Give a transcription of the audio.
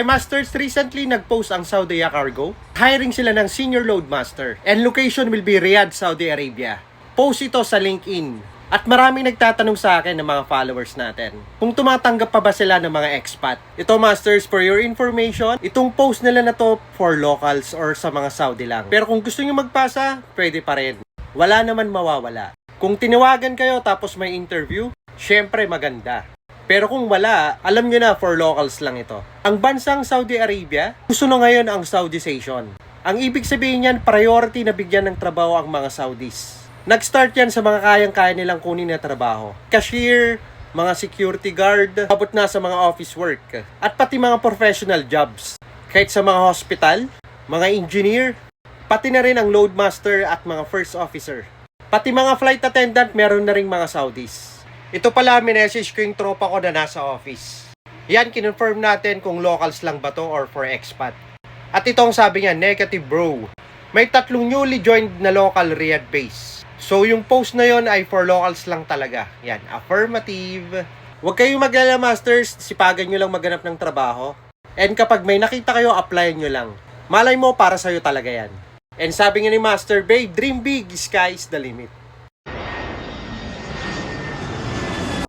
Masters, recently nag-post ang Saudi Cargo. Hiring sila ng senior loadmaster. And location will be Riyadh, Saudi Arabia. Post ito sa LinkedIn. At maraming nagtatanong sa akin ng mga followers natin kung tumatanggap pa ba sila ng mga expat. Ito, Masters, for your information, itong post nila na to for locals or sa mga Saudi lang. Pero kung gusto nyo magpasa, pwede pa rin. Wala naman mawawala. Kung tinawagan kayo tapos may interview, syempre maganda. Pero kung wala, alam nyo na for locals lang ito. Ang bansang Saudi Arabia, gusto na ngayon ang Saudization. Ang ibig sabihin niyan, priority na bigyan ng trabaho ang mga Saudis. Nag-start yan sa mga kayang-kaya nilang kunin na trabaho. Cashier, mga security guard, abot na sa mga office work, at pati mga professional jobs. Kahit sa mga hospital, mga engineer, pati na rin ang loadmaster at mga first officer. Pati mga flight attendant, meron na rin mga Saudis. Ito pala, minessage ko yung tropa ko na nasa office. Yan, kinonfirm natin kung locals lang ba to or for expat. At itong sabi niya, negative bro. May 3 newly joined na local Riyadh base. So, yung post na yon ay for locals lang talaga. Yan, affirmative. Huwag kayong mag-alala, Masters. Sipagan nyo lang maghanap ng trabaho. And kapag may nakita kayo, applyan nyo lang. Malay mo, para sa'yo talaga yan. And sabi nga ni Master Babe, dream big, sky is the limit.